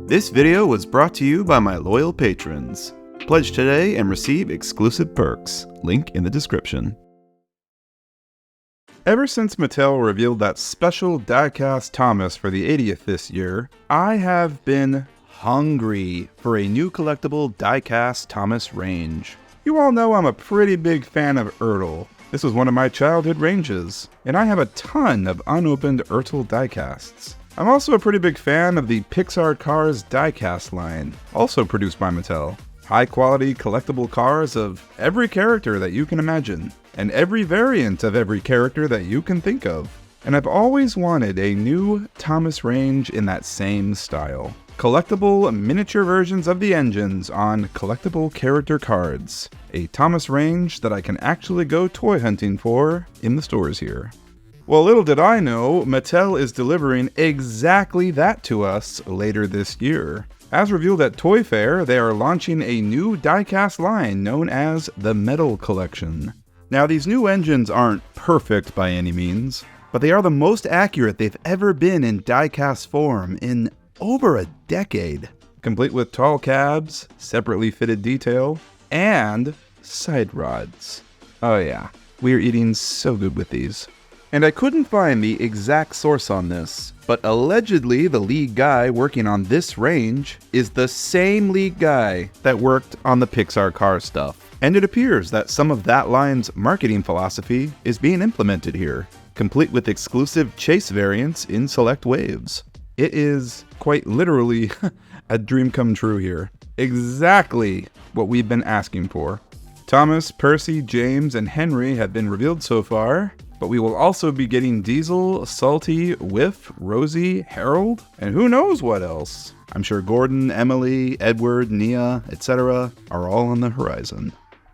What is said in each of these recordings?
This video was brought to you by my loyal patrons. Pledge today and receive exclusive perks. Link in the description. Ever since Mattel revealed that special die-cast Thomas for the 80th this year, I have been hungry for a new collectible die-cast Thomas range. You all know I'm a pretty big fan of Ertl. This was one of my childhood ranges, and I have a ton of unopened Ertl die-casts. I'm also a pretty big fan of the Pixar Cars die-cast line, also produced by Mattel. High-quality collectible cars of every character that you can imagine, and every variant of every character that you can think of. And I've always wanted a new Thomas range in that same style. Collectible miniature versions of the engines on collectible character cards. A Thomas range that I can actually go toy hunting for in the stores here. Well, little did I know, Mattel is delivering exactly that to us later this year. As revealed at Toy Fair, they are launching a new die-cast line known as the Metal Collection. Now, these new engines aren't perfect by any means, but they are the most accurate they've ever been in die-cast form in over a decade. Complete with tall cabs, separately fitted detail, and side rods. Oh yeah, we're eating so good with these. And I couldn't find the exact source on this, but allegedly the lead guy working on this range is the same lead guy that worked on the Pixar Cars stuff. And it appears that some of that line's marketing philosophy is being implemented here, complete with exclusive chase variants in select waves. It is quite literally a dream come true here. Exactly what we've been asking for. Thomas, Percy, James, and Henry have been revealed so far, but we will also be getting Diesel, Salty, Whiff, Rosie, Harold, and who knows what else. I'm sure Gordon, Emily, Edward, Nia, etc. are all on the horizon.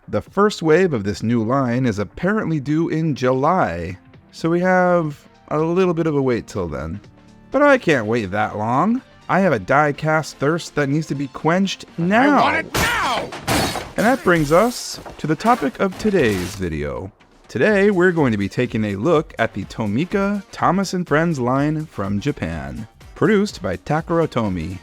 The first wave of this new line is apparently due in July, so we have a little bit of a wait till then. But I can't wait that long. I have a die-cast thirst that needs to be quenched now. I want it now! And that brings us to the topic of today's video. Today, we're going to be taking a look at the Tomica Thomas & Friends line from Japan, produced by Takara Tomy.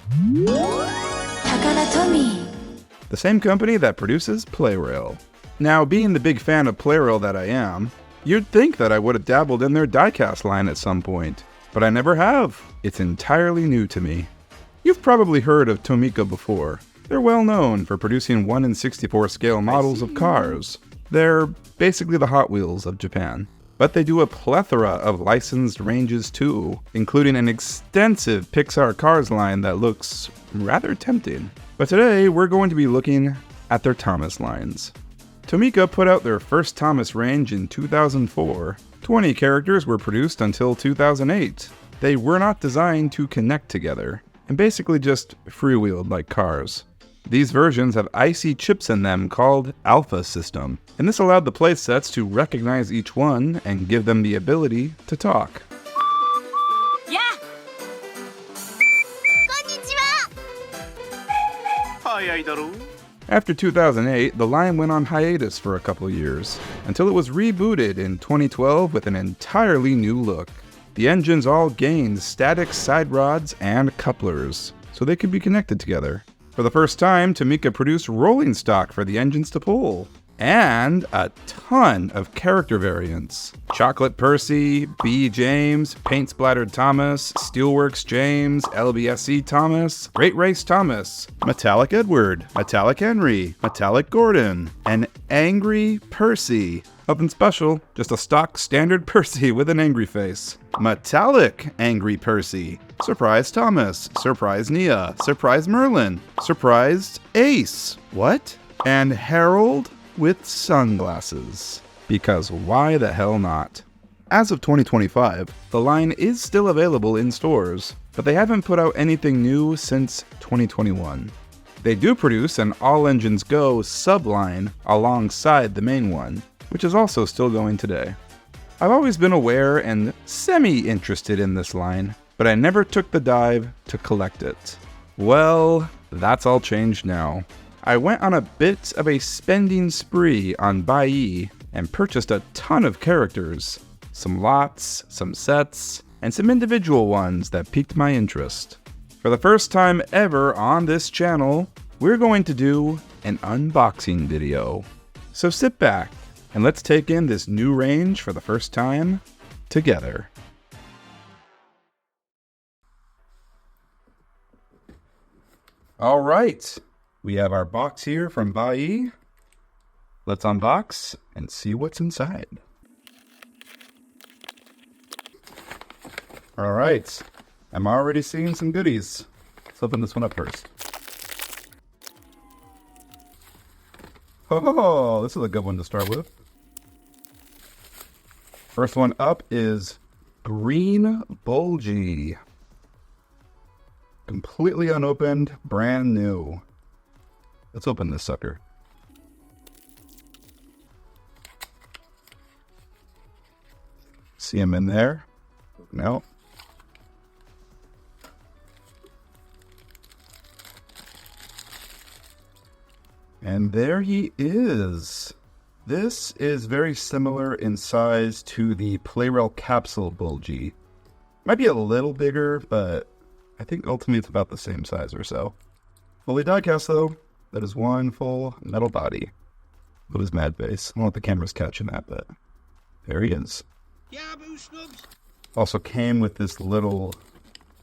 The same company that produces Playrail. Now, being the big fan of Playrail that I am, you'd think that I would have dabbled in their diecast line at some point, but I never have. It's entirely new to me. You've probably heard of Tomica before. They're well known for producing 1/64 scale models of cars. They're basically the Hot Wheels of Japan. But they do a plethora of licensed ranges too, including an extensive Pixar Cars line that looks rather tempting. But today, we're going to be looking at their Thomas lines. Tomica put out their first Thomas range in 2004. 20 characters were produced until 2008. They were not designed to connect together, and basically just freewheeled like cars. These versions have IC chips in them called Alpha System, and this allowed the playsets to recognize each one and give them the ability to talk. Yeah. Konnichiwa. After 2008, the line went on hiatus for a couple years, until it was rebooted in 2012 with an entirely new look. The engines all gained static side rods and couplers, so they could be connected together. For the first time, Tomica produced rolling stock for the engines to pull, and a ton of character variants. Chocolate Percy, B. James, Paint Splattered Thomas, Steelworks James, LBSC Thomas, Great Race Thomas, Metallic Edward, Metallic Henry, Metallic Gordon, and Angry Percy. Nothing special, just a stock standard Percy with an angry face. Metallic Angry Percy, Surprise Thomas, Surprise Nia, Surprise Merlin, Surprised Ace. What? And Harold with sunglasses. Because why the hell not? As of 2025, the line is still available in stores, but they haven't put out anything new since 2021. They do produce an All Engines Go subline alongside the main one, which is also still going today. I've always been aware and semi-interested in this line, but I never took the dive to collect it. Well, that's all changed now. I went on a bit of a spending spree on Buyee and purchased a ton of characters, some lots, some sets, and some individual ones that piqued my interest. For the first time ever on this channel, we're going to do an unboxing video. So sit back and let's take in this new range for the first time together. All right, we have our box here from Bai. Let's unbox and see what's inside. All right, I'm already seeing some goodies. Let's open this one up first. Oh, this is a good one to start with. First one up is Green Bulgy. Completely unopened, brand new. Let's open this sucker. See him in there? No. And there he is. This is very similar in size to the Playrail Capsule Bulgy. Might be a little bigger, but I think ultimately it's about the same size or so. Fully die-cast though. That is one full metal body. With his mad face. I don't know if the camera's catching that, but there he is. Also came with this little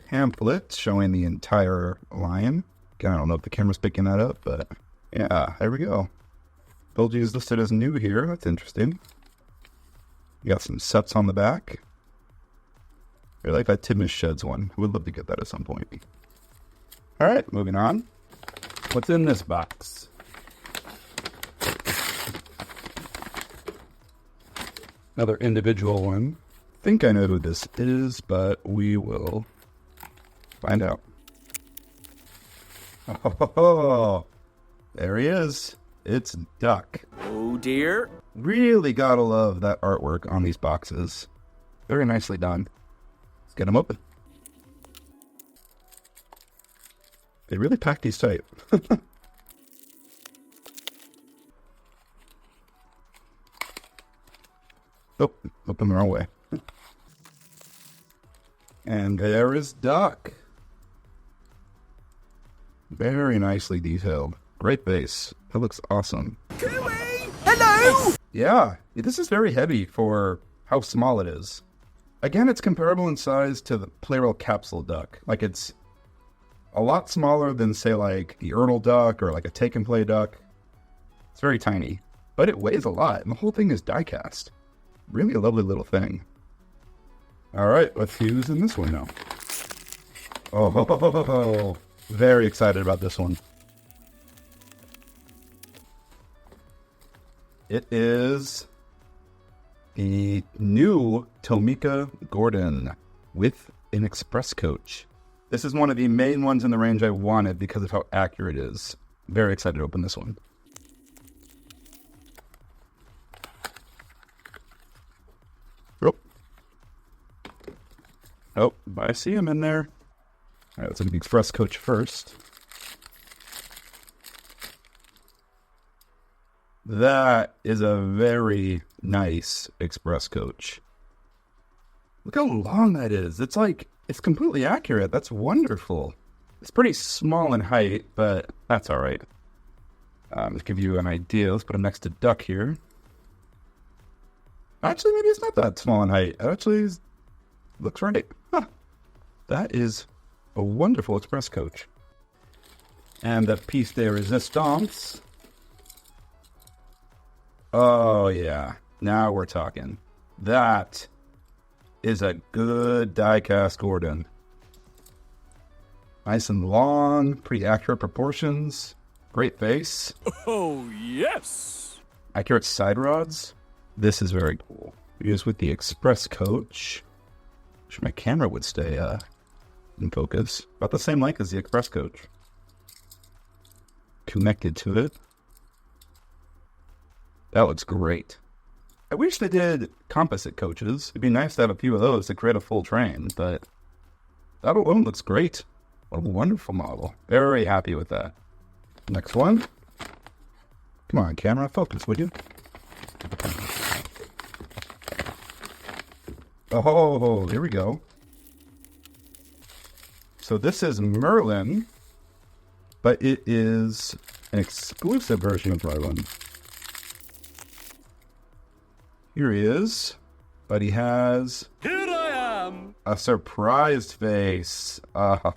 pamphlet showing the entire line. Again, I don't know if the camera's picking that up, but yeah, there we go. Bulgy is listed as new here. That's interesting. You got some sets on the back. I like that Timus Sheds one. I would love to get that at some point. Alright, moving on. What's in this box? Another individual one. I think I know who this is, but we will find out. Oh, there he is. It's Duck. Oh dear. Really gotta love that artwork on these boxes. Very nicely done. Let's get them open. They really pack these tight. Oh, open the wrong way. And there is Duck. Very nicely detailed. Great base. That looks awesome. Hello! Yeah, this is very heavy for how small it is. Again, it's comparable in size to the Playrail Capsule Duck. Like, it's a lot smaller than, say, like the Ernal Duck or like a Take and Play Duck. It's very tiny, but it weighs a lot, and the whole thing is die-cast. Really a lovely little thing. All right, let's see who's in this one now. Oh, very excited about this one. It is the new Tomica Gordon with an express coach. This is one of the main ones in the range I wanted because of how accurate it is. Very excited to open this one. Oh, I see him in there. All right, let's look at the express coach first. That is a very nice express coach. Look how long that is. It's like, it's completely accurate. That's wonderful. It's pretty small in height, but that's all right. To give you an idea, let's put him next to Duck here. Actually, maybe it's not that small in height. It actually looks right. Huh. That is a wonderful express coach. And the piece de resistance. Oh, yeah. Now we're talking. That is a good die-cast Gordon. Nice and long, pretty accurate proportions. Great face. Oh, yes. Accurate side rods. This is very cool. Used with the express coach. Wish my camera would stay in focus. About the same length as the express coach. Connected to it. That looks great. I wish they did composite coaches. It'd be nice to have a few of those to create a full train, but that alone looks great. What a wonderful model. Very happy with that. Next one. Come on, camera, focus, would you? Oh, here we go. So this is Merlin, but it is an exclusive version of Merlin. Here he is, but he has... Here I am! A surprised face. The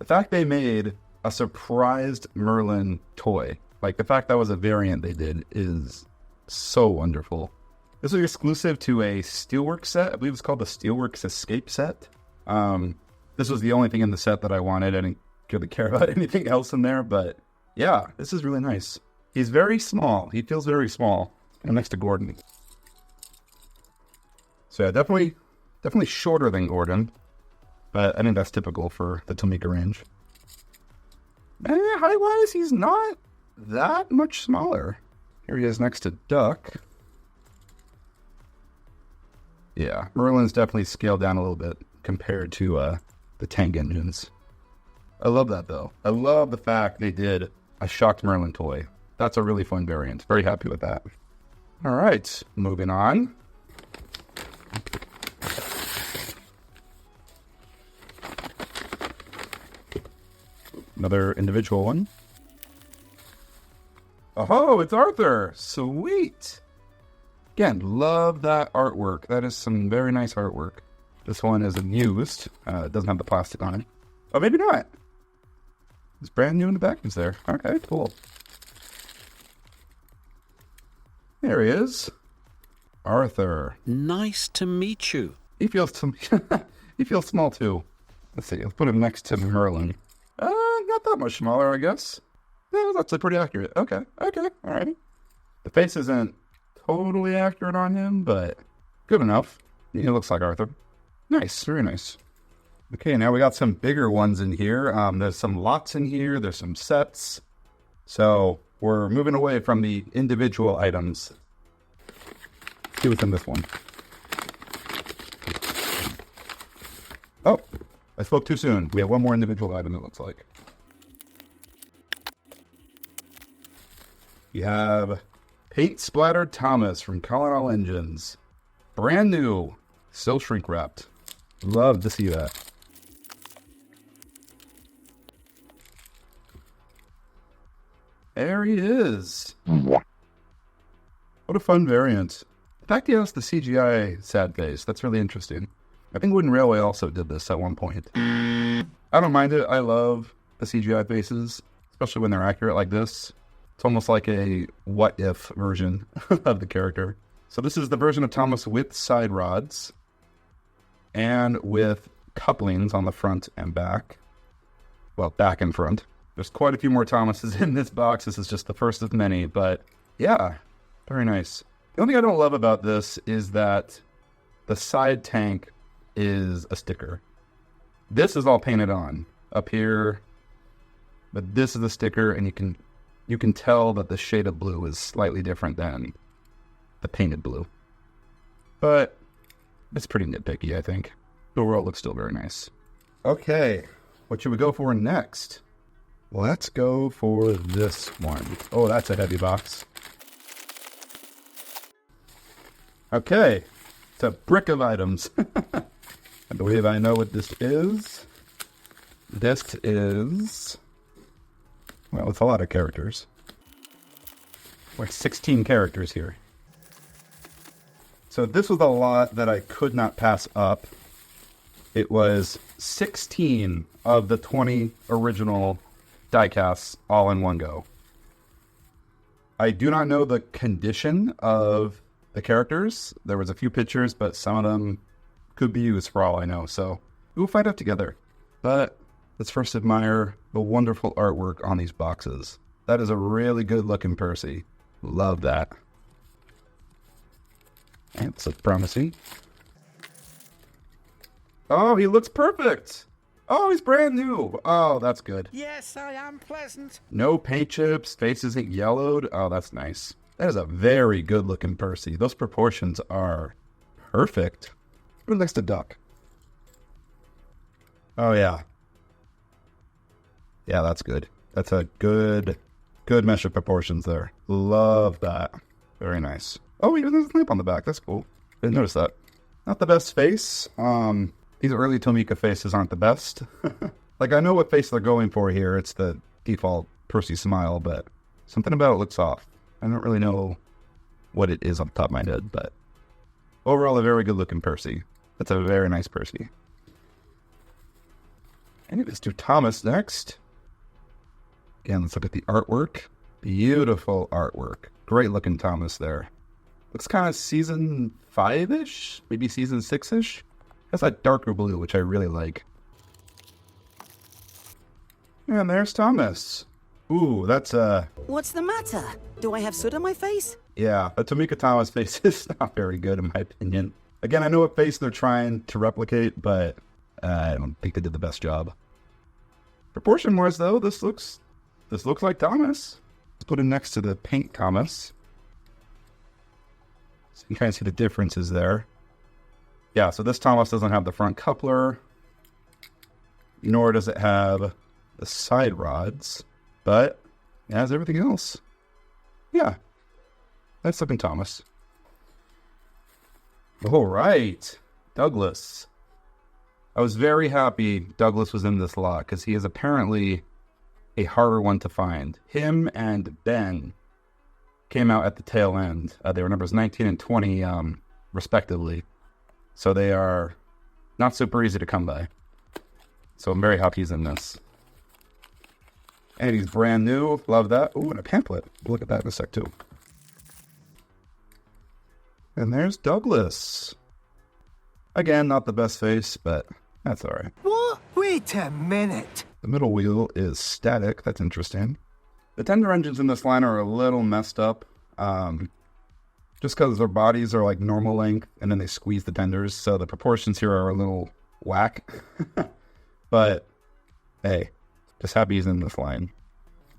fact they made a surprised Merlin toy, like the fact that was a variant they did, is so wonderful. This was exclusive to a Steelworks set. I believe it's called the Steelworks Escape set. This was the only thing in the set that I wanted. I didn't really care about anything else in there, but yeah, this is really nice. He's very small. He feels very small. And next to Gordon. So yeah, definitely shorter than Gordon, but I think that's typical for the Tomica range. Height-wise, he's not that much smaller. Here he is next to Duck. Yeah, Merlin's definitely scaled down a little bit compared to the tank engines. I love that, though. I love the fact they did a Shocked Merlin toy. That's a really fun variant. Very happy with that. All right, moving on. Another individual one. Oh, it's Arthur! Sweet! Again, love that artwork. That is some very nice artwork. This one is used. It doesn't have the plastic on it. Oh, maybe not. It's brand new in the package there. Okay, cool. There he is. Arthur. Nice to meet you. He feels he feels small too. Let's see. Let's put him next to Merlin. Not that much smaller, I guess. Yeah, that's pretty accurate. Okay, alright. The face isn't totally accurate on him, but good enough. He looks like Arthur. Nice, very nice. Okay, now we got some bigger ones in here. There's some lots in here. There's some sets. So we're moving away from the individual items. Let's see what's in this one. Oh, I spoke too soon. We have one more individual item, it looks like. You have Paint Splattered Thomas from Colonel Engines. Brand new. Still shrink wrapped. Love to see that. There he is. What a fun variant. In fact, he has the CGI sad face. That's really interesting. I think Wooden Railway also did this at one point. I don't mind it. I love the CGI faces, especially when they're accurate like this. It's almost like a what-if version of the character. So this is the version of Thomas with side rods and with couplings on the front and back. Well, back and front. There's quite a few more Thomases in this box. This is just the first of many, but yeah, very nice. The only thing I don't love about this is that the side tank is a sticker. This is all painted on up here, but this is a sticker, and you can tell that the shade of blue is slightly different than the painted blue. But it's pretty nitpicky, I think. The overall looks still very nice. Okay, what should we go for next? Let's go for this one. Oh, that's a heavy box. Okay, it's a brick of items. I believe I know what this is. This is... well, it's a lot of characters. Like 16 characters here. So this was a lot that I could not pass up. It was 16 of the 20 original diecasts all in one go. I do not know the condition of the characters. There was a few pictures, but some of them could be used for all I know. So we'll find out together. But let's first admire the wonderful artwork on these boxes. That is a really good looking Percy. Love that. That's promising. Oh, he looks perfect. Oh, he's brand new. Oh, that's good. Yes, I am pleasant. No paint chips. Face isn't yellowed. Oh, that's nice. That is a very good looking Percy. Those proportions are perfect. Put it next to Duck. Oh, yeah. Yeah, that's good. That's a good mesh of proportions there. Love that. Very nice. Oh, even there's a lamp on the back. That's cool. Didn't notice that. Not the best face. The These early Tomica faces aren't the best. Like, I know what face they're going for here. It's the default Percy smile, but something about it looks off. I don't really know what it is on top of my head, but overall, a very good-looking Percy. That's a very nice Percy. And let's do Thomas next. Again, let's look at the artwork. Beautiful artwork. Great-looking Thomas there. Looks kind of season 5-ish? Maybe season 6-ish? That's that darker blue, which I really like. And there's Thomas. Ooh, that's What's the matter? Do I have soot on my face? yeah, a Tomica Thomas face is not very good in my opinion. Again, I know what face they're trying to replicate, but I don't think they did the best job. Proportion-wise, though, this looks like Thomas. Let's put it next to the paint Thomas. So you can kind of see the differences there. Yeah, so this Thomas doesn't have the front coupler, nor does it have the side rods, but it has everything else. Yeah, that's looking Thomas. All right, Douglas. I was very happy Douglas was in this lot because he is apparently a harder one to find. Him and Ben came out at the tail end. They were numbers 19 and 20, respectively. So they are not super easy to come by. So I'm very happy he's in this. And he's brand new. Love that. Ooh, and a pamphlet. We'll look at that in a sec, too. And there's Douglas. Again, not the best face, but that's all right. What? Wait a minute. The middle wheel is static. That's interesting. The tender engines in this line are a little messed up. Just because their bodies are like normal length, and then they squeeze the tenders, so the proportions here are a little whack. But, hey, just happy he's in this line.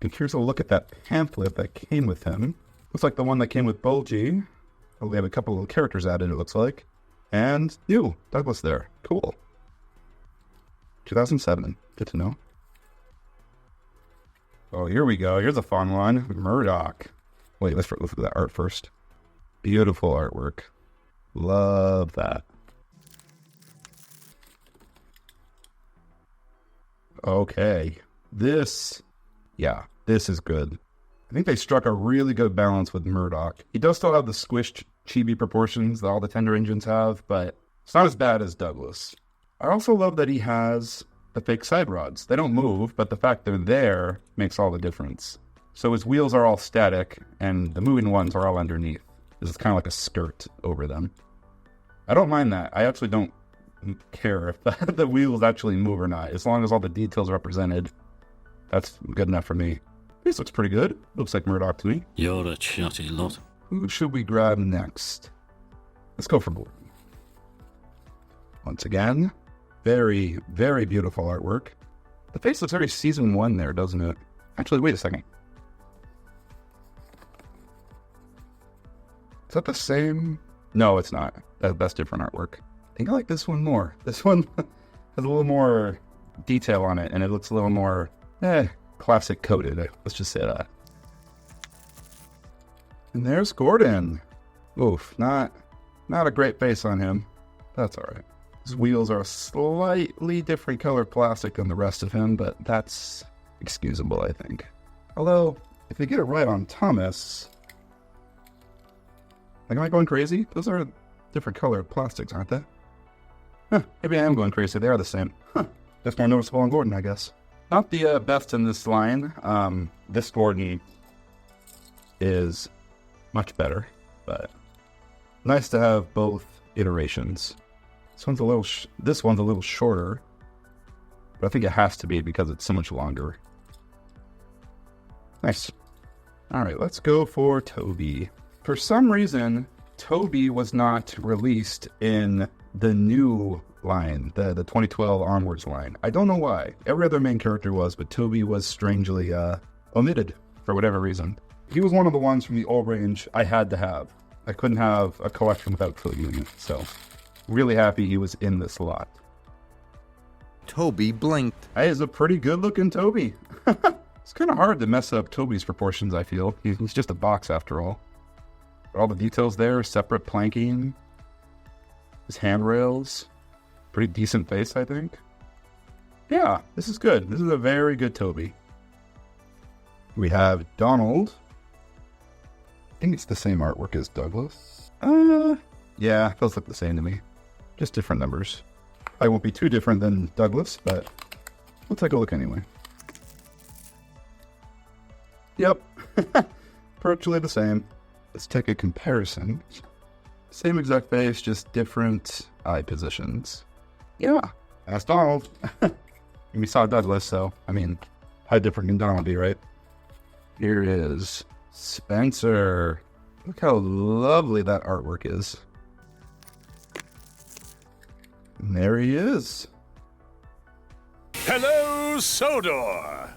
And here's a look at that pamphlet that came with him. Looks like the one that came with Bulgy. Oh, we have a couple little characters added, it looks like. And you, Douglas there. Cool. 2007. Good to know. Oh, here we go. Here's a fun one. Murdoch. Wait, let's look at that art first. Beautiful artwork. Love that. Okay. This is good. I think they struck a really good balance with Murdoch. He does still have the squished chibi proportions that all the tender engines have, but it's not as bad as Douglas. I also love that he has the fake side rods. They don't move, but the fact they're there makes all the difference. So his wheels are all static, and the moving ones are all underneath. This is kind of like a skirt over them. I don't mind that. I actually don't care if the wheels actually move or not. As long as all the details are represented, that's good enough for me. This looks pretty good. Looks like Murdoch to me. You're a chatty lot. Who should we grab next? Let's go for Gordon. Once again, very, very beautiful artwork. The face looks very season 1 there, doesn't it? Actually, wait a second. Is that the same? No, it's not. That's different artwork. I think I like this one more. This one has a little more detail on it, and it looks a little more, classic coded. Let's just say that. And there's Gordon. Oof, not a great face on him. That's all right. His wheels are a slightly different colored plastic than the rest of him, but that's excusable, I think. Although, if they get it right on Thomas... Like, am I going crazy? Those are different colored plastics, aren't they? Huh, maybe I am going crazy. They are the same. Huh, that's more noticeable on Gordon, I guess. Not the best in this line. This Gordon is much better, but nice to have both iterations. This one's a little shorter, but I think it has to be because it's so much longer. Nice. All right, let's go for Toby. For some reason, Toby was not released in the new line, the 2012 onwards line. I don't know why. Every other main character was, but Toby was strangely omitted for whatever reason. He was one of the ones from the old range I had to have. I couldn't have a collection without Toby in it, so really happy he was in this lot. Toby blinked. That is a pretty good looking Toby. It's kind of hard to mess up Toby's proportions, I feel. He's just a box after all. But all the details there, separate planking, his handrails, Pretty decent face, I think. Yeah, this is good. This is a very good Toby. We have Donald. I think it's the same artwork as Douglas. Yeah, those look the same to me. Just different numbers. I won't be too different than Douglas, but we'll take a look anyway. Yep, virtually the same. Let's take a comparison. Same exact face, just different eye positions. Yeah, that's Donald. And we saw Douglas, so, I mean, how different can Donald be, right? Here is Spencer. Look how lovely that artwork is. And there he is. Hello, Sodor.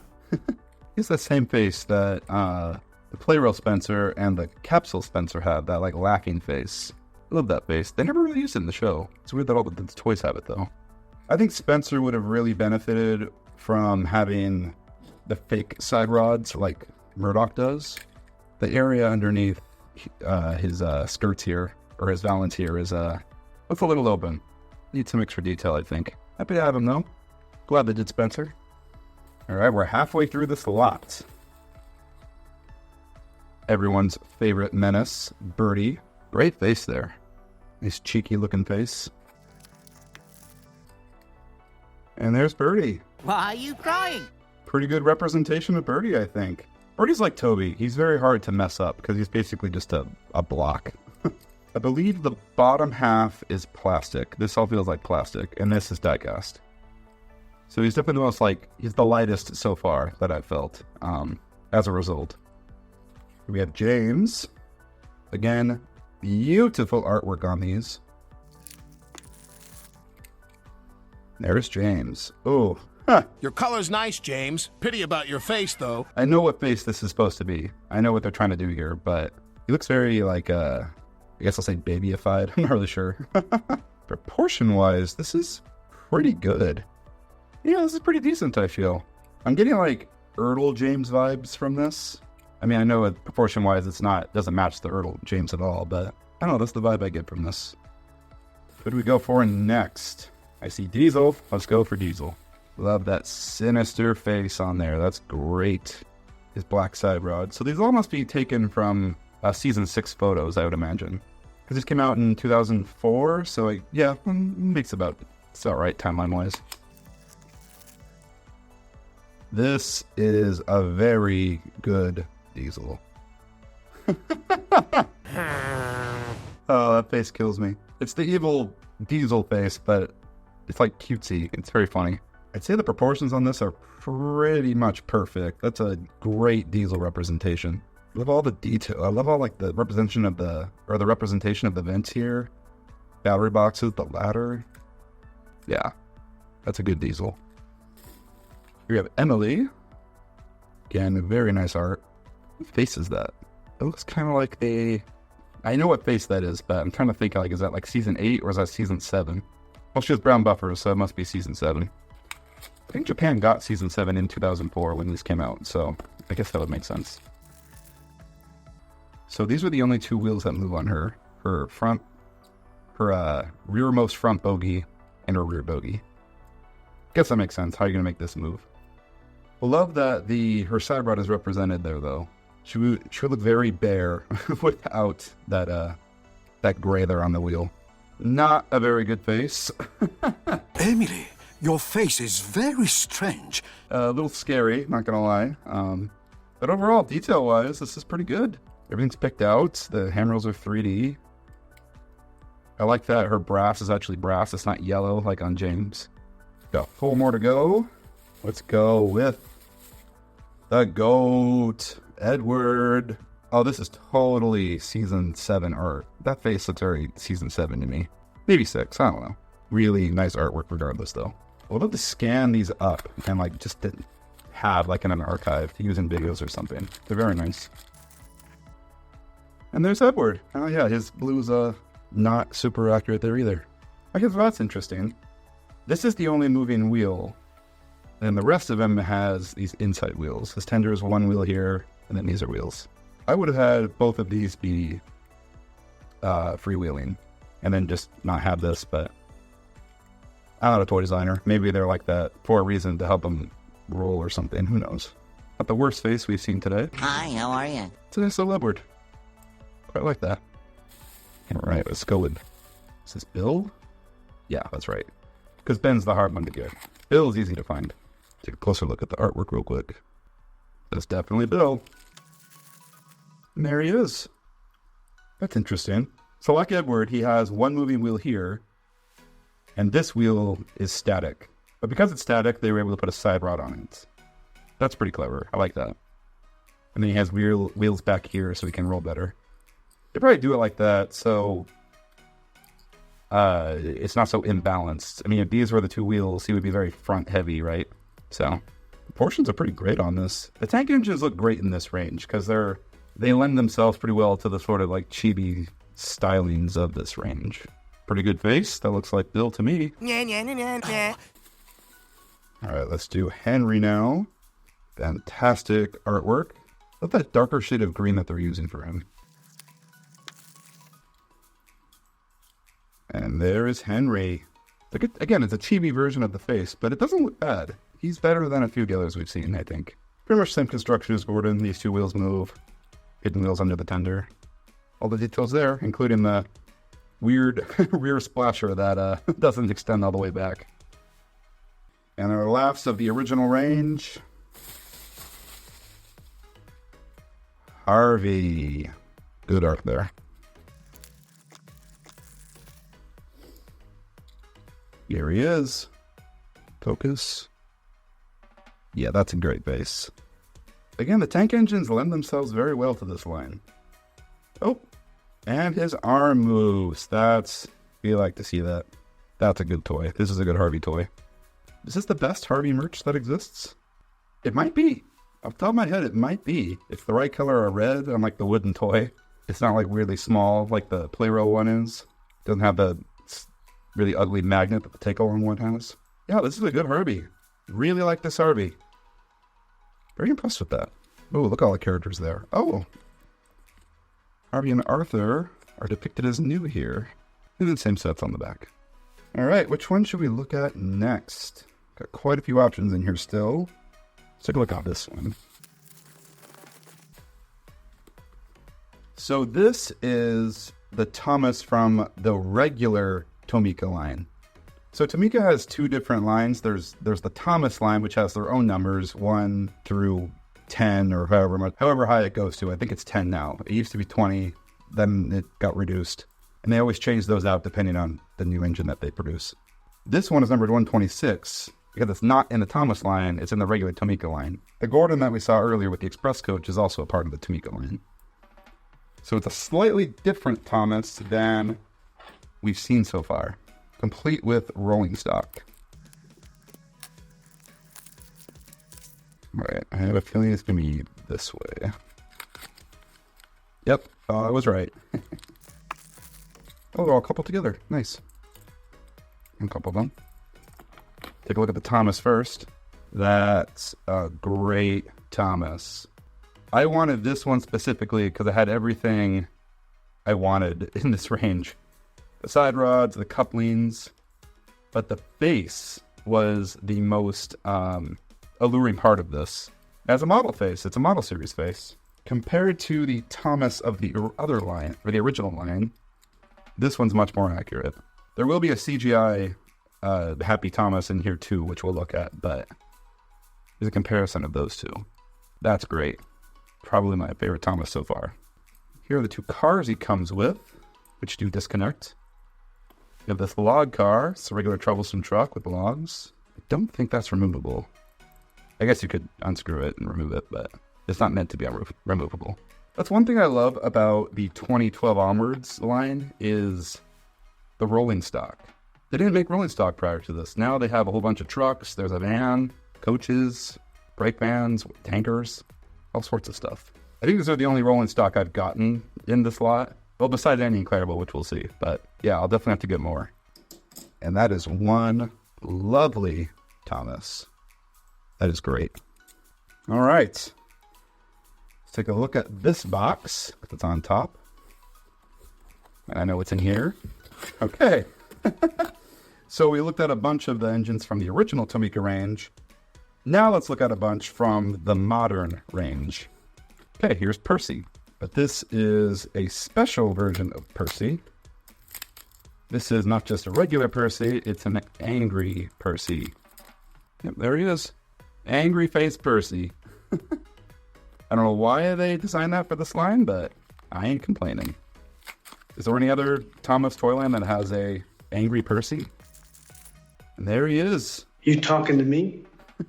He's the same face that the Playroll Spencer and the Capsule Spencer had, that like laughing face. I love that face. They never really used it in the show. It's weird that all the toys have it though. I think Spencer would have really benefited from having the fake side rods like Murdoch does. The area underneath his skirts here, or his valance here, is looks a little open. Needs some extra detail, I think. Happy to have him though. Glad they did Spencer. Alright, we're halfway through this lot. Everyone's favorite menace, Birdie. Great face there. Nice cheeky looking face. And there's Birdie. Why are you crying? Pretty good representation of Birdie, I think. Birdie's like Toby. He's very hard to mess up because he's basically just a block. I believe the bottom half is plastic. This all feels like plastic, and this is die-cast. So he's definitely the most, like, he's the lightest so far that I've felt, as a result. We have James. Again, beautiful artwork on these. There's James. Oh, huh. Your color's nice, James. Pity about your face, though. I know what face this is supposed to be. I know what they're trying to do here, but he looks very, like, I guess I'll say babyified. I'm not really sure. Proportion-wise, this is pretty good. Yeah, this is pretty decent, I feel. I'm getting, like, Ertl James vibes from this. I mean, I know proportion-wise doesn't match the Ertl James at all, but I don't know, that's the vibe I get from this. What do we go for next? I see Diesel. Let's go for Diesel. Love that sinister face on there. That's great. His black side rod. So these all must be taken from season 6 photos, I would imagine. Because this came out in 2004, so yeah, it's about right timeline-wise. This is a very good Diesel. Oh, that face kills me. It's the evil Diesel face, but it's like cutesy. It's very funny. I'd say the proportions on this are pretty much perfect. That's a great Diesel representation. I love all the detail. I love all like the representation of the vents here. Battery boxes, the ladder. Yeah, that's a good Diesel. Here we have Emily. Again, very nice art. What face is that? It looks kind of like I know what face that is, but I'm trying to think, like, is that like season 8 or is that season 7? Well, she has brown buffers, so it must be season 7. I think Japan got season 7 in 2004 when this came out, so I guess that would make sense. So these are the only 2 wheels that move on her. Her rearmost front bogie and her rear bogie. Guess that makes sense. How are you going to make this move? I love that her side rod is represented there, though. She would look very bare without that gray there on the wheel. Not a very good face. Emily, your face is very strange. A little scary, not gonna lie. But overall, detail-wise, this is pretty good. Everything's picked out. The handrails are 3D. I like that her brass is actually brass. It's not yellow like on James. Got 4 more to go. Let's go with the GOAT, Edward. Oh, this is totally season 7 art. That face looks very season 7 to me. Maybe 6, I don't know. Really nice artwork regardless, though. I would love to scan these up and like just have like in an archive to use in videos or something. They're very nice. And there's Edward. Oh yeah, his blue's not super accurate there either. I guess that's interesting. This is the only moving wheel, and the rest of him has these inside wheels. His tender is 1 wheel here, and then these are wheels. I would have had both of these be freewheeling, and then just not have this, but I'm not a toy designer. Maybe they're like that for a reason to help them roll or something. Who knows? Not the worst face we've seen today. Hi, how are you? It's a nice little leopard. Quite like that. All right, let's go with... Is this Bill? Yeah, that's right. Because Ben's the hard one to get. Bill's easy to find. Take a closer look at the artwork real quick. That's definitely Bill. And there he is. That's interesting. So like Edward, he has one moving wheel here, and this wheel is static. But because it's static, they were able to put a side rod on it. That's pretty clever. I like that. And then he has wheels back here so he can roll better. They probably do it like that so it's not so imbalanced. I mean, if these were the two wheels, he would be very front heavy, right? So the portions are pretty great on this. The tank engines look great in this range because they lend themselves pretty well to the sort of like chibi stylings of this range. Pretty good face. That looks like Bill to me. All right, let's do Henry now. Fantastic artwork. Love that darker shade of green that they're using for him. And there is Henry. Again, it's a chibi version of the face, but it doesn't look bad. He's better than a few others we've seen, I think. Pretty much same construction as Gordon. These two wheels move. Hidden wheels under the tender. All the details there, including the weird rear splasher that doesn't extend all the way back. And our laughs of the original range. Harvey. Good art there. Here he is. Focus. Yeah, that's a great base. Again, the tank engines lend themselves very well to this line. Oh, and his arm moves. We like to see that. That's a good toy. This is a good Harvey toy. Is this the best Harvey merch that exists? It might be. Off the top of my head, it might be. It's the right color of red on like the wooden toy. It's not like weirdly small like the Playroll one is. Doesn't have the really ugly magnet that the take-along one has. Yeah, this is a good Harvey. Really like this Harvey. Very impressed with that. Oh, look at all the characters there. Oh. Harvey and Arthur are depicted as new here. And the same sets on the back. All right, which one should we look at next? Got quite a few options in here still. Let's take a look at this one. So this is the Thomas from the regular Tomica line. So Tomica has two different lines. There's the Thomas line, which has their own numbers, 1 through 10 or however high it goes to. I think it's 10 now. It used to be 20, then it got reduced. And they always change those out depending on the new engine that they produce. This one is numbered 126 because it's not in the Thomas line, it's in the regular Tomica line. The Gordon that we saw earlier with the Express Coach is also a part of the Tomica line. So it's a slightly different Thomas than we've seen so far, complete with rolling stock. All right, I have a feeling it's going to be this way. Yep, I was right. Oh, they're all coupled together. Nice. Uncouple them. Take a look at the Thomas first. That's a great Thomas. I wanted this one specifically because it had everything I wanted in this range. The side rods, the couplings, but the face was the most alluring part of this. As a model face, it's a model series face. Compared to the Thomas of the other line, or the original line, this one's much more accurate. There will be a CGI Happy Thomas in here too, which we'll look at, but there's a comparison of those two. That's great. Probably my favorite Thomas so far. Here are the two cars he comes with, which do disconnect. You have this log car. It's a regular troublesome truck with logs. I don't think that's removable. I guess you could unscrew it and remove it, but it's not meant to be removable. That's one thing I love about the 2012 onwards line is the rolling stock. They didn't make rolling stock prior to this. Now they have a whole bunch of trucks. There's a van, coaches, brake vans, tankers, all sorts of stuff. I think these are the only rolling stock I've gotten in this lot. Well, besides any Incredible, which we'll see. But yeah, I'll definitely have to get more. And that is one lovely Thomas. That is great. All right. Let's take a look at this box that's on top. And I know what's in here. Okay. So we looked at a bunch of the engines from the original Tomica range. Now let's look at a bunch from the modern range. Okay, here's Percy. But this is a special version of Percy. This is not just a regular Percy, it's an angry Percy. Yep, there he is. Angry face Percy. I don't know why they designed that for this line, but I ain't complaining. Is there any other Thomas Toyland that has a angry Percy? And there he is. You talking to me?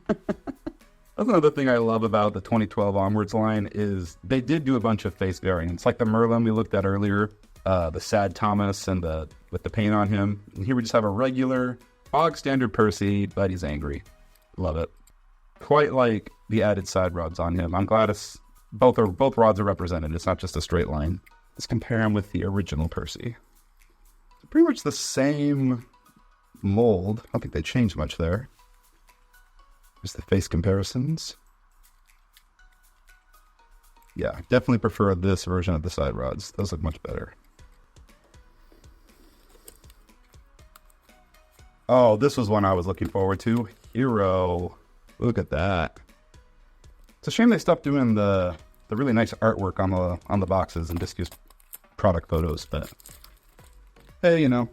That's another thing I love about the 2012 onwards line is they did do a bunch of face variants, like the Merlin we looked at earlier, the sad Thomas and with the paint on him. And here we just have a regular, bog standard Percy, but he's angry. Love it. Quite like the added side rods on him. I'm glad both rods are represented. It's not just a straight line. Let's compare him with the original Percy. Pretty much the same mold. I don't think they changed much there. Here's the face comparisons. Yeah, definitely prefer this version of the side rods. Those look much better. Oh, this was one I was looking forward to. Hero. Look at that. It's a shame they stopped doing the really nice artwork on the boxes and just used product photos, but hey, you know.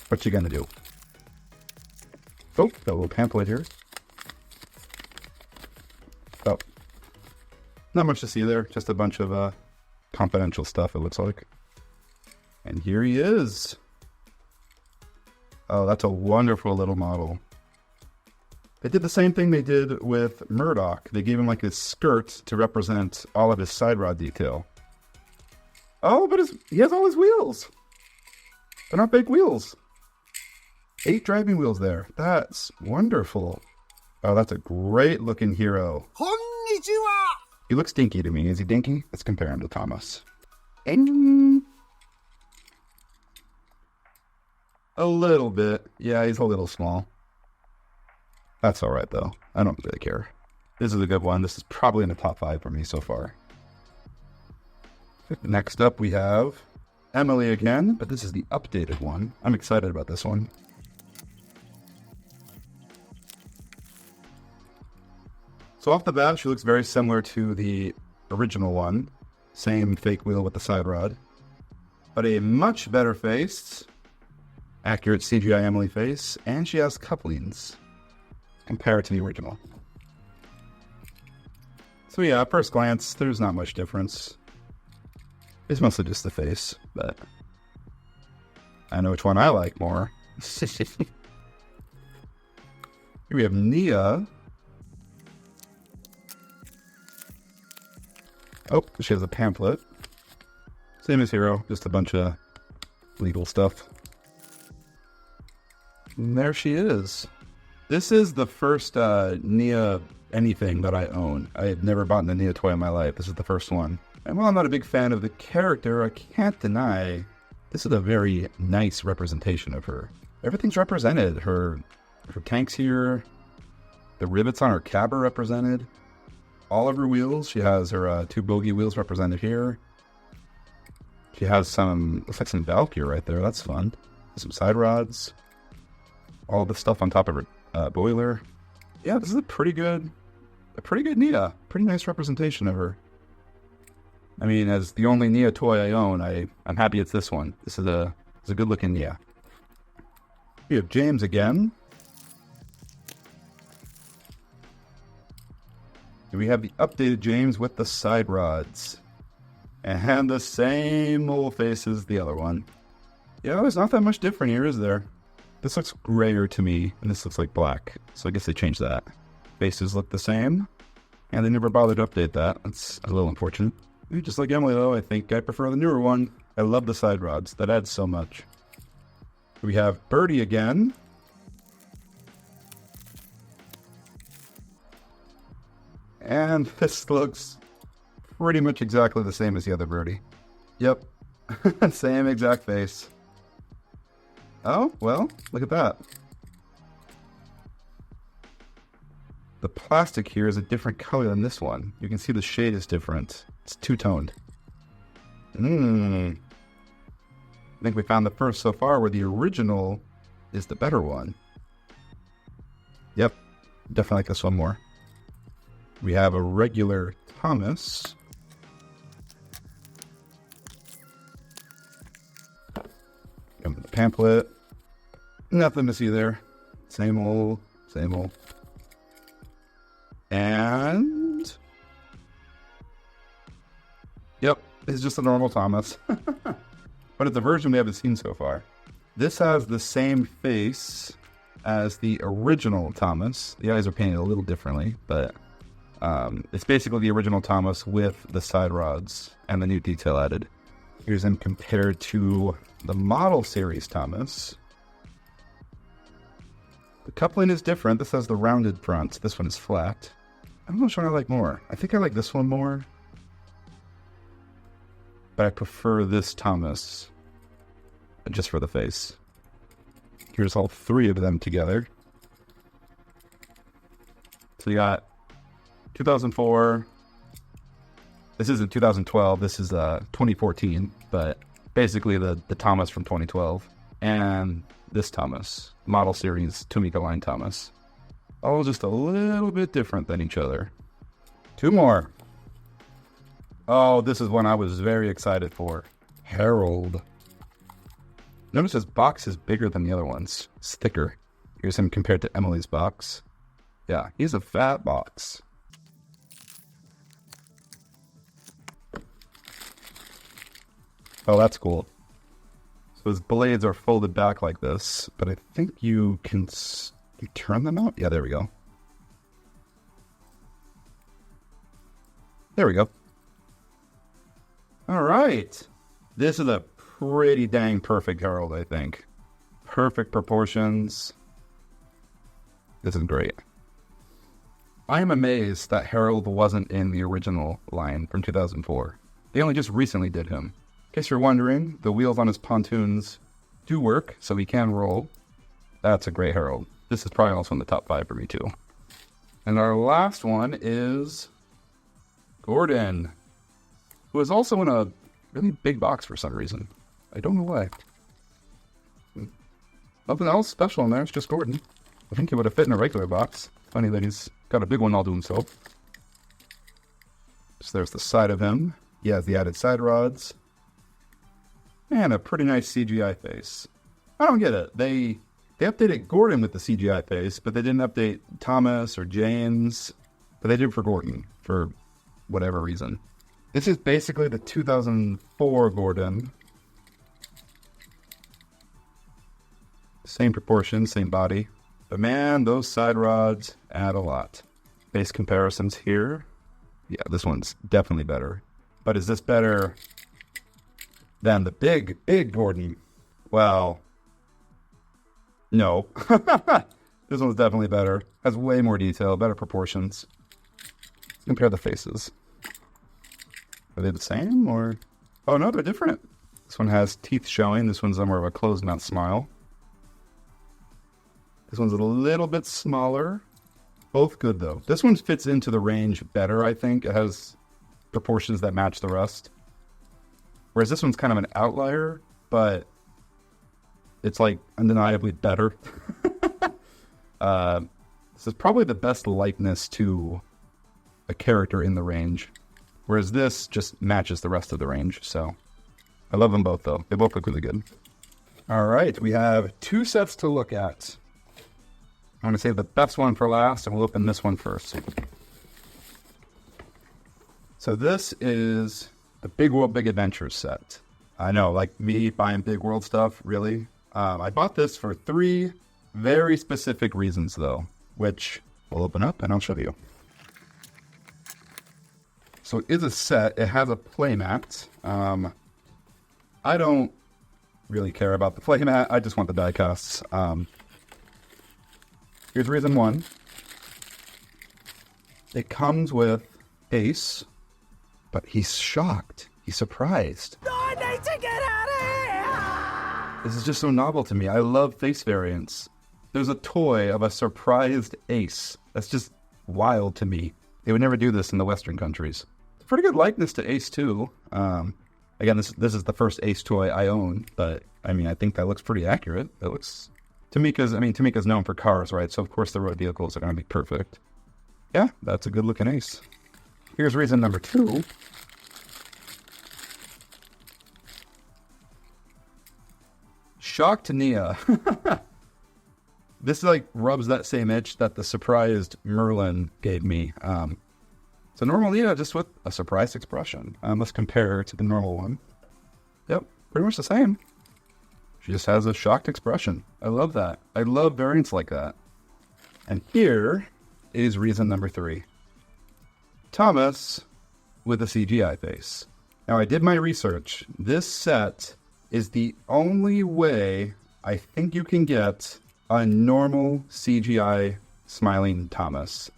What you gonna do? Oh, got a little pamphlet here. Oh. Not much to see there, just a bunch of confidential stuff, it looks like. And here he is. Oh, that's a wonderful little model. They did the same thing they did with Murdoch. They gave him like his skirt to represent all of his side rod detail. Oh, but he has all his wheels. They're not fake wheels. 8 driving wheels there. That's wonderful. Oh, that's a great looking hero. Konnichiwa! He looks dinky to me. Is he dinky? Let's compare him to Thomas. A little bit. Yeah, he's a little small. That's all right, though. I don't really care. This is a good one. This is probably in the top 5 for me so far. Next up, we have Emily again, but this is the updated one. I'm excited about this one. So off the bat, she looks very similar to the original one. Same fake wheel with the side rod. But a much better face. Accurate CGI Emily face. And she has couplings. Compare it to the original. So yeah, at first glance, there's not much difference. It's mostly just the face, but I know which one I like more. Here we have Nia. Oh, she has a pamphlet. Same as Hero, just a bunch of legal stuff. And there she is. This is the first Nia anything that I own. I have never bought a Nia toy in my life. This is the first one. And while I'm not a big fan of the character, I can't deny this is a very nice representation of her. Everything's represented. Her tanks here, the rivets on her cab are represented. All of her wheels, she has her 2 bogey wheels represented here. She has some, looks like some Valkyrie right there. That's fun. Some side rods. All the stuff on top of her boiler. Yeah, this is a pretty good Nia. Pretty nice representation of her. I mean, as the only Nia toy I own, I'm happy it's this one. This is a good looking Nia. We have James again. And we have the updated James with the side rods. And the same old face as the other one. Yeah, there's not that much different here, is there? This looks grayer to me, and this looks like black. So I guess they changed that. Faces look the same, and they never bothered to update that. That's a little unfortunate. Just like Emily, though, I think I prefer the newer one. I love the side rods. That adds so much. We have Birdie again. And this looks pretty much exactly the same as the other Birdie. Yep. Same exact face. Oh, well, look at that. The plastic here is a different color than this one. You can see the shade is different. It's two-toned. I think we found the first so far where the original is the better one. Yep, definitely like this one more. We have a regular Thomas. Come with the pamphlet. Nothing to see there. Same old, same old. And... yep, it's just a normal Thomas. But it's a version we haven't seen so far. This has the same face as the original Thomas. The eyes are painted a little differently, but it's basically the original Thomas with the side rods and the new detail added. Here's him compared to the model series Thomas. The coupling is different. This has the rounded front. This one is flat. I don't know which one I like more. I think I like this one more. But I prefer this Thomas just for the face. Here's all three of them together. So you got 2004. This isn't 2012. This is 2014. But basically the Thomas from 2012. And this Thomas. Model series Tomica line Thomas. All just a little bit different than each other. Two more. Oh, this is one I was very excited for. Harold. Notice his box is bigger than the other ones. It's thicker. Here's him compared to Emily's box. Yeah, he's a fat box. Oh, that's cool. So his blades are folded back like this, but I think you can you turn them out? Yeah, there we go. There we go. All right. This is a pretty dang perfect Harold, I think. Perfect proportions. This is great. I am amazed that Harold wasn't in the original line from 2004. They only just recently did him. In case you're wondering, the wheels on his pontoons do work, so he can roll. That's a great Harold. This is probably also in the top 5 for me, too. And our last one is Gordon, who is also in a really big box for some reason. I don't know why. Nothing else special in there, it's just Gordon. I think he would have fit in a regular box. Funny that he's got a big one all to himself. So there's the side of him. He has the added side rods. And a pretty nice CGI face. I don't get it. They updated Gordon with the CGI face, but they didn't update Thomas or James. But they did for Gordon, for whatever reason. This is basically the 2004 Gordon. Same proportions, same body. But man, those side rods add a lot. Face comparisons here. Yeah, this one's definitely better. But is this better than the big Gordon? Well, no. This one's definitely better. Has way more detail, better proportions. Let's compare the faces. Are they the same or? Oh no, they're different. This one has teeth showing. This one's more of a closed mouth smile. This one's a little bit smaller. Both good though. This one fits into the range better, I think. It has proportions that match the rest. Whereas this one's kind of an outlier, but it's like undeniably better. This is probably the best likeness to a character in the range. Whereas this just matches the rest of the range. So I love them both though. They both look really good. All right, we have 2 sets to look at. I'm going to save the best one for last, and we'll open this one first. So this is the Big World, Big Adventures set. I know, like me buying Big World stuff, really. I bought this for 3 very specific reasons, though, which we'll open up and I'll show you. So it is a set. It has a playmat. I don't really care about the playmat. I just want the die casts. Here's reason 1. It comes with Ace, but he's shocked. He's surprised. I need to get out of here! This is just so novel to me. I love face variants. There's a toy of a surprised Ace. That's just wild to me. They would never do this in the Western countries. It's a pretty good likeness to Ace, too. Again, this is the first Ace toy I own, but I mean, I think that looks pretty accurate. It looks... Tomica's known for cars, right? So of course the road vehicles are going to be perfect. Yeah, that's a good looking Ace. Here's reason number 2. Shocked Nia. This like rubs that same itch that the surprised Merlin gave me. So normal Nia just with a surprised expression. Let's compare to the normal one. Yep, pretty much the same. She just has a shocked expression. I love that. I love variants like that. And here is reason number 3. Thomas with a CGI face. Now I did my research. This set is the only way I think you can get a normal CGI smiling Thomas.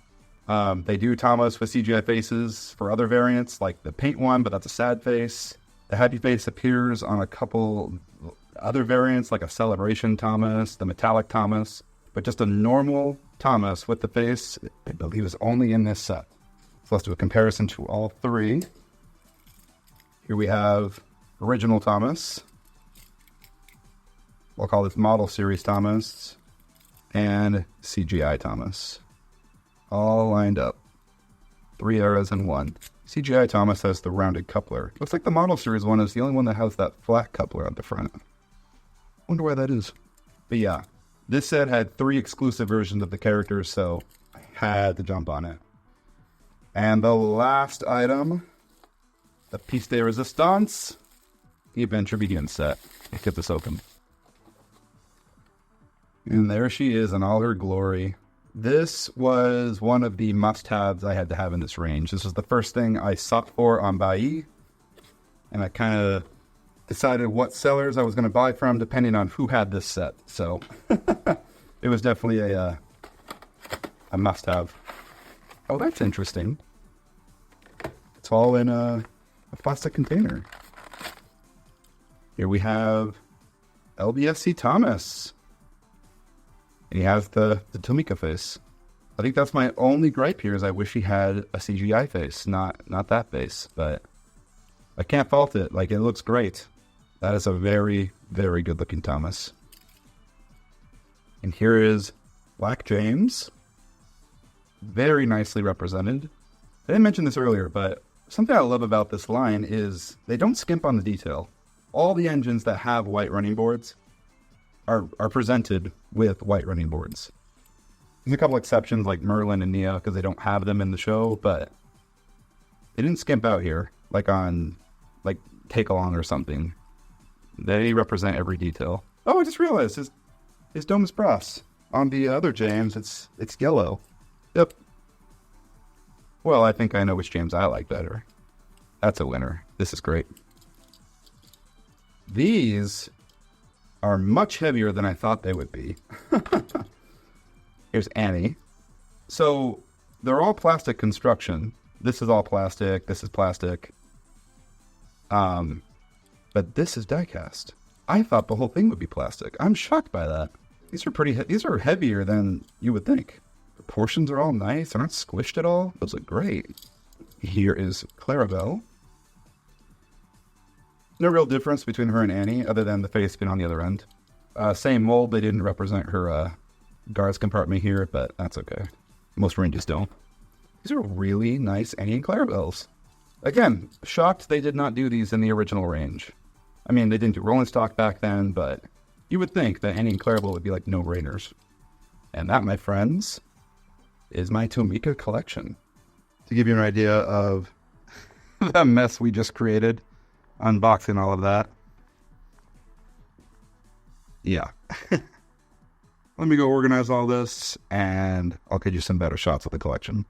They do Thomas with CGI faces for other variants, like the paint one, but that's a sad face. The happy face appears on a couple other variants, like a celebration Thomas, the metallic Thomas, but just a normal Thomas with the face, I believe, is only in this set. So let's do a comparison to all 3. Here we have original Thomas. We'll call this model series Thomas and CGI Thomas. All lined up. 3 eras in one. CGI Thomas has the rounded coupler. Looks like the model series one is the only one that has that flat coupler at the front. Wonder why that is. But yeah, this set had 3 exclusive versions of the characters, so I had to jump on it. And the last item, the piece de resistance, the Adventure Begins set. Let's get this open. And there she is in all her glory. This was one of the must-haves I had to have in this range. This was the first thing I sought for on Bai, and I kind of decided what sellers I was going to buy from depending on who had this set. So it was definitely a must-have. Oh, that's interesting. It's all in a plastic container. Here we have LBSC Thomas. And he has the Tomica face. I think that's my only gripe here is I wish he had a CGI face, not that face. But I can't fault it. Like, it looks great. That is a very, very good looking Thomas. And here is Black James. Very nicely represented. I didn't mention this earlier, but something I love about this line is they don't skimp on the detail. All the engines that have white running boards are presented with white running boards. There's a couple exceptions like Merlin and Nia because they don't have them in the show, but they didn't skimp out here like on like Take Along or something. They represent every detail. Oh, I just realized his dome is brass. On the other James, it's yellow. Yep. Well, I think I know which James I like better. That's a winner. This is great. These are much heavier than I thought they would be. Here's Annie. So they're all plastic construction. This is all plastic. This is plastic. But this is die-cast. I thought the whole thing would be plastic. I'm shocked by that. These are these are heavier than you would think. The proportions are all nice. They're not squished at all. Those look great. Here is Clarabelle. No real difference between her and Annie, other than the face being on the other end. Same mold, they didn't represent her guards compartment here, but that's okay. Most ranges don't. These are really nice Annie and Clarabelles. Again, shocked they did not do these in the original range. I mean, they didn't do rolling stock back then, but you would think that Annie and Clarabelle would be like no-brainers. And that, my friends, is my Tomica collection. To give you an idea of the mess we just created, unboxing all of that. Yeah. Let me go organize all this, and I'll get you some better shots of the collection.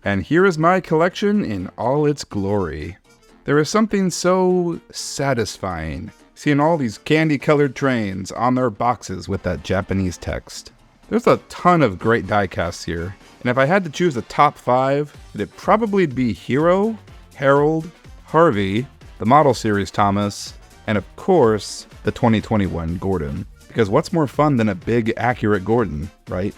And here is my collection in all its glory. There is something so satisfying seeing all these candy-colored trains on their boxes with that Japanese text. There's a ton of great die-casts here, and if I had to choose a top 5, it'd probably be Hero, Harold, Harvey, the model series Thomas, and of course, the 2021 Gordon. Because what's more fun than a big, accurate Gordon, right?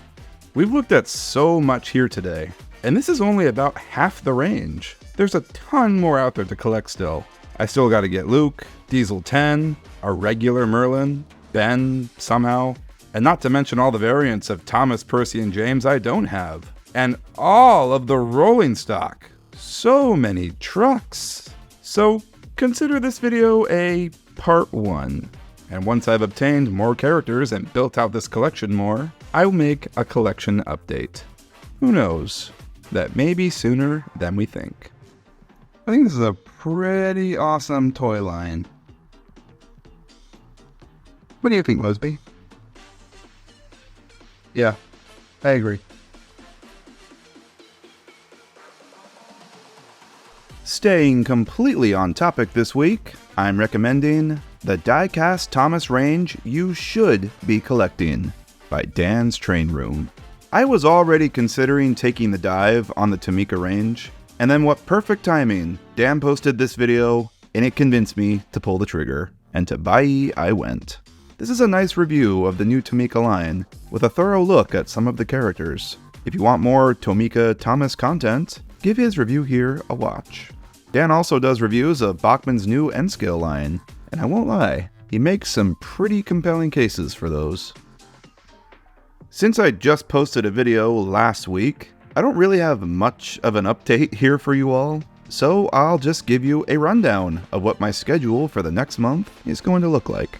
We've looked at so much here today, And this is only about half the range. There's a ton more out there to collect still. I still gotta get Luke, Diesel 10, a regular Merlin, Ben somehow, and not to mention all the variants of Thomas, Percy, and James I don't have. And all of the rolling stock. So many trucks. So consider this video a part 1. And once I've obtained more characters and built out this collection more, I'll make a collection update. Who knows? That may be sooner than we think. I think this is a pretty awesome toy line. What do you think, Mosby? Yeah, I agree. Staying completely on topic this week, I'm recommending the Die-Cast Thomas range you should be collecting by Dan's Train Room. I was already considering taking the dive on the Tomica range, and then what perfect timing, Dan posted this video and it convinced me to pull the trigger, and to buy I went. This is a nice review of the new Tomica line, with a thorough look at some of the characters. If you want more Tomica Thomas content, give his review here a watch. Dan also does reviews of Bachman's new N-Scale line, and I won't lie, he makes some pretty compelling cases for those. Since I just posted a video last week, I don't really have much of an update here for you all, so I'll just give you a rundown of what my schedule for the next month is going to look like.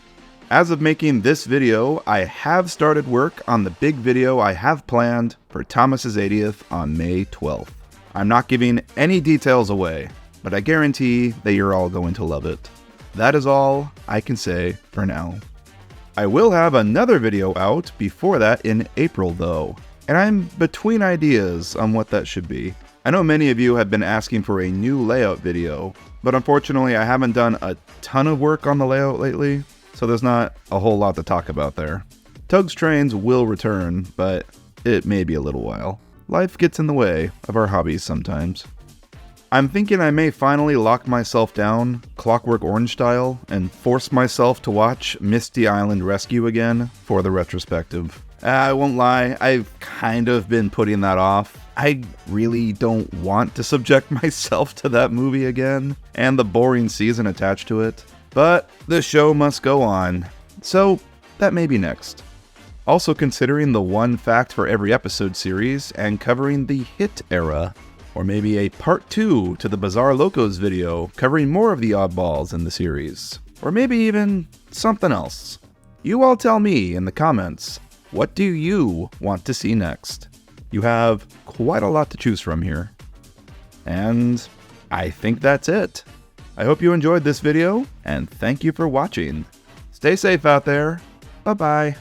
As of making this video, I have started work on the big video I have planned for Thomas's 80th on May 12th. I'm not giving any details away, but I guarantee that you're all going to love it. That is all I can say for now. I will have another video out before that in April though, and I'm between ideas on what that should be. I know many of you have been asking for a new layout video, but unfortunately I haven't done a ton of work on the layout lately, so there's not a whole lot to talk about there. Tug's Trains will return, but it may be a little while. Life gets in the way of our hobbies sometimes. I'm thinking I may finally lock myself down, Clockwork Orange style, and force myself to watch Misty Island Rescue again for the retrospective. I won't lie, I've kind of been putting that off. I really don't want to subject myself to that movie again, and the boring season attached to it. But the show must go on, so that may be next. Also considering the one fact for every episode series and covering the hit era. Or maybe a part 2 to the Bizarre Locos video covering more of the oddballs in the series. Or maybe even something else. You all tell me in the comments, what do you want to see next? You have quite a lot to choose from here. And I think that's it. I hope you enjoyed this video, and thank you for watching. Stay safe out there. Bye-bye.